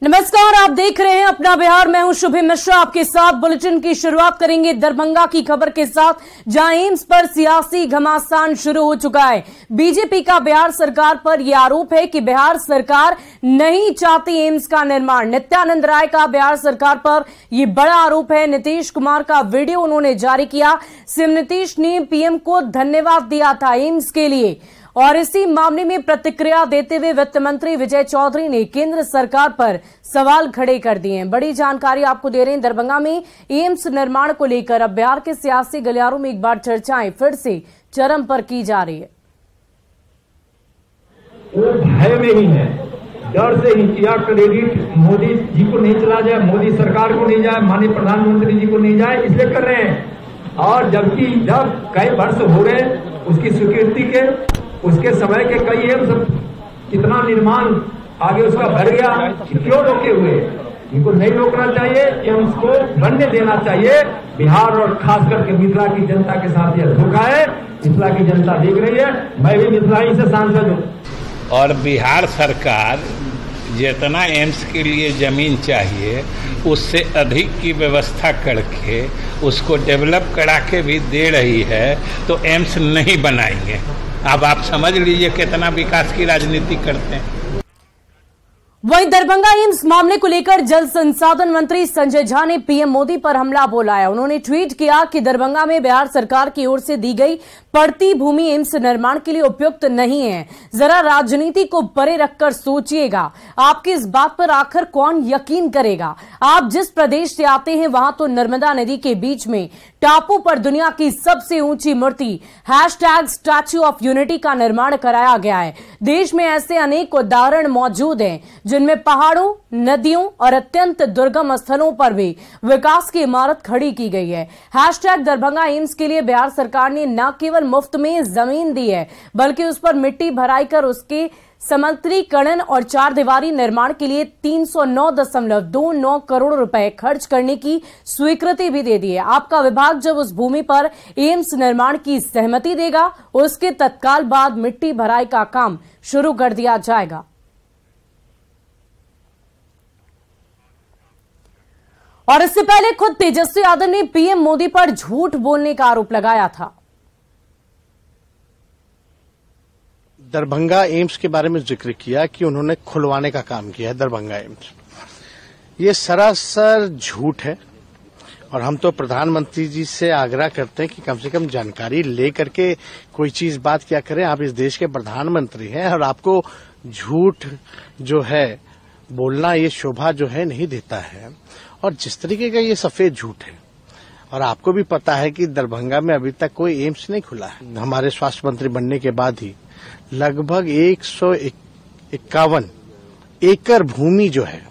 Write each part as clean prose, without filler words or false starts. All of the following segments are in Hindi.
नमस्कार, आप देख रहे हैं अपना बिहार। मैं हूं शुभम मिश्रा, आपके साथ बुलेटिन की शुरुआत करेंगे दरभंगा की खबर के साथ, जहां एम्स पर सियासी घमासान शुरू हो चुका है। बीजेपी का बिहार सरकार पर यह आरोप है कि बिहार सरकार नहीं चाहती एम्स का निर्माण। नित्यानंद राय का बिहार सरकार पर यह बड़ा आरोप है। नीतीश कुमार का वीडियो उन्होंने जारी किया। सीएम नीतीश ने पीएम को धन्यवाद दिया था एम्स के लिए, और इसी मामले में प्रतिक्रिया देते हुए वित्त मंत्री विजय चौधरी ने केंद्र सरकार पर सवाल खड़े कर दिए हैं। बड़ी जानकारी आपको दे रहे हैं। दरभंगा में एम्स निर्माण को लेकर अब बिहार के सियासी गलियारों में एक बार चर्चाएं फिर से चरम पर की जा रही है। वो भय में ही है, डर से ही किया क्रेडिट मोदी जी को नहीं चला जाए, मोदी सरकार को नहीं जाए, माननीय प्रधानमंत्री जी को नहीं जाए, इसलिए कर रहे हैं। और जबकि जब कई वर्ष हो गए उसकी स्वीकृति के, उसके समय के कई एम्स कितना निर्माण आगे उसका बढ़ गया, क्यों रोके हुए? इनको नहीं रोकना चाहिए, एम्स को बनने देना चाहिए। बिहार और खास करके मिथिला की जनता के साथ यह धोखा है। मिथिला की जनता देख रही है, मैं भी मिथिला ही से सांसद हूँ। और बिहार सरकार जितना एम्स के लिए जमीन चाहिए उससे अधिक की व्यवस्था करके उसको डेवलप करा के भी दे रही है, तो एम्स नहीं बनाएंगे। अब आप समझ लीजिए कितना विकास की राजनीति करते हैं। वहीं दरभंगा एम्स मामले को लेकर जल संसाधन मंत्री संजय झा ने पीएम मोदी पर हमला बोलाया। उन्होंने ट्वीट किया कि दरभंगा में बिहार सरकार की ओर से दी गई पड़ती भूमि एम्स निर्माण के लिए उपयुक्त नहीं है। जरा राजनीति को परे रखकर सोचिएगा, आपकी इस बात पर आखिर कौन यकीन करेगा? आप जिस प्रदेश से आते हैं वहां तो नर्मदा नदी के बीच में टापू पर दुनिया की सबसे ऊंची मूर्ति #स्टैच्यू ऑफ यूनिटी का निर्माण कराया गया है। देश में ऐसे अनेक उदाहरण मौजूद हैं जिनमें पहाड़ों, नदियों और अत्यंत दुर्गम स्थलों पर भी विकास की इमारत खड़ी की गई है। #दरभंगा एम्स के लिए बिहार सरकार ने न केवल मुफ्त में जमीन दी है, बल्कि उस पर मिट्टी भराई कर उसके समतलीकरण और 4 दीवारी निर्माण के लिए 309.29 करोड़ रुपए खर्च करने की स्वीकृति भी दे दी है। आपका विभाग जब उस भूमि पर एम्स निर्माण की सहमति देगा, उसके तत्काल बाद मिट्टी भराई का काम शुरू कर दिया जाएगा। और इससे पहले खुद तेजस्वी यादव ने पीएम मोदी पर झूठ बोलने का आरोप लगाया था। दरभंगा एम्स के बारे में जिक्र किया कि उन्होंने खुलवाने का काम किया है दरभंगा एम्स। ये सरासर झूठ है, और हम तो प्रधानमंत्री जी से आग्रह करते हैं कि कम से कम जानकारी ले करके कोई चीज बात क्या करें। आप इस देश के प्रधानमंत्री हैं और आपको झूठ जो है बोलना, ये शोभा जो है नहीं देता है। और जिस तरीके का ये सफेद झूठ है, और आपको भी पता है कि दरभंगा में अभी तक कोई एम्स नहीं खुला है। हमारे स्वास्थ्य मंत्री बनने के बाद ही लगभग 151 एकड़ भूमि जो है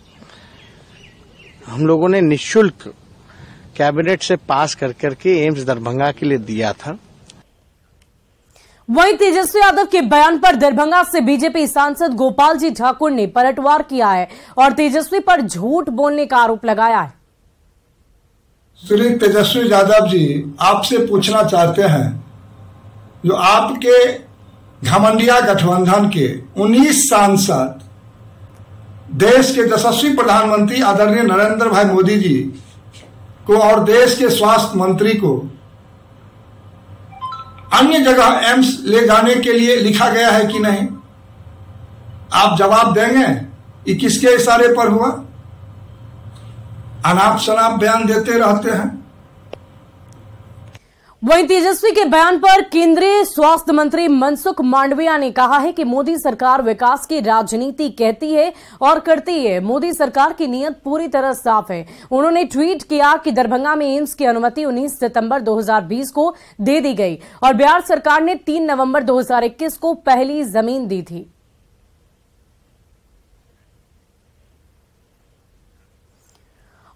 हम लोगों ने निःशुल्क कैबिनेट से पास कर करके एम्स दरभंगा के लिए दिया था। वहीं तेजस्वी यादव के बयान पर दरभंगा से बीजेपी सांसद गोपाल जी ठाकुर ने पलटवार किया है और तेजस्वी पर झूठ बोलने का आरोप लगाया है। श्री तेजस्वी यादव जी, आपसे पूछना चाहते हैं, जो आपके घमंडिया गठबंधन के 19 सांसद देश के यशस्वी प्रधानमंत्री आदरणीय नरेंद्र भाई मोदी जी को और देश के स्वास्थ्य मंत्री को अन्य जगह एम्स ले जाने के लिए लिखा गया है कि नहीं? आप जवाब देंगे? ये किसके इशारे पर हुआ? अनाप शनाप बयान देते रहते हैं। वहीं तेजस्वी के बयान पर केंद्रीय स्वास्थ्य मंत्री मनसुख मांडविया ने कहा है कि मोदी सरकार विकास की राजनीति कहती है और करती है। मोदी सरकार की नीयत पूरी तरह साफ है। उन्होंने ट्वीट किया कि दरभंगा में एम्स की अनुमति 19 सितंबर 2020 को दे दी गई और बिहार सरकार ने 3 नवंबर 2021 को पहली जमीन दी थी।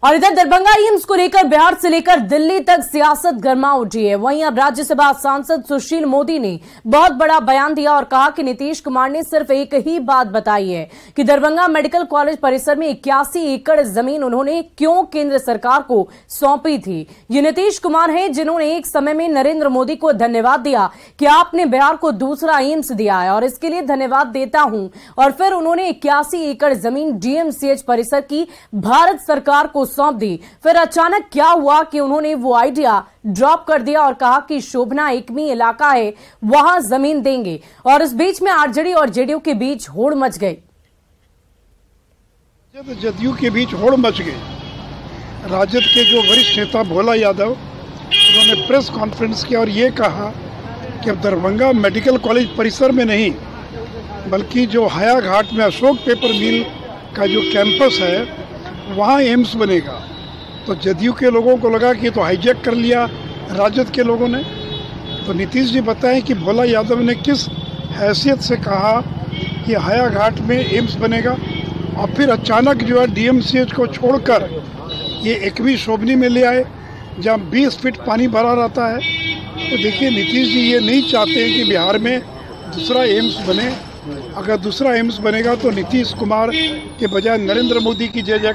और इधर दरभंगा एम्स को लेकर बिहार से लेकर दिल्ली तक सियासत गर्मा उठी है। वहीं अब राज्यसभा सांसद सुशील मोदी ने बहुत बड़ा बयान दिया और कहा कि नीतीश कुमार ने सिर्फ एक ही बात बताई है कि दरभंगा मेडिकल कॉलेज परिसर में 81 एकड़ जमीन उन्होंने क्यों केंद्र सरकार को सौंपी थी। ये नीतीश कुमार हैं जिन्होंने एक समय में नरेंद्र मोदी को धन्यवाद दिया कि आपने बिहार को दूसरा एम्स दिया है और इसके लिए धन्यवाद देता हूं। और फिर उन्होंने 81 एकड़ जमीन डीएमसीएच परिसर की भारत सरकार को सौंप दी। फिर अचानक क्या हुआ कि उन्होंने वो आइडिया ड्रॉप कर दिया और कहा कि शोभना एकमी इलाका है, वहां जमीन देंगे। और इस बीच में आरजेडी और जेडीयू के बीच होड़ मच गई। जदयू के बीच होड़ मच गई। राजद के जो वरिष्ठ नेता भोला यादव, उन्होंने प्रेस कॉन्फ्रेंस किया और ये कहा कि अब दरभंगा मेडिकल कॉलेज परिसर में नहीं, बल्कि जो हया घाट में अशोक पेपर मिल का जो कैंपस है वहाँ एम्स बनेगा। तो जदयू के लोगों को लगा कि तो हाईजैक कर लिया राजद के लोगों ने। तो नीतीश जी बताएं कि भोला यादव ने किस हैसियत से कहा कि हया घाट में एम्स बनेगा और फिर अचानक जो है डीएमसीएच को छोड़कर ये एकवी शोभनी में ले आए जहाँ 20 फीट पानी भरा रहता है। तो देखिए नीतीश जी ये नहीं चाहते हैं कि बिहार में दूसरा एम्स बने। अगर दूसरा एम्स बनेगा तो नीतीश कुमार के बजाय नरेंद्र मोदी की जय जय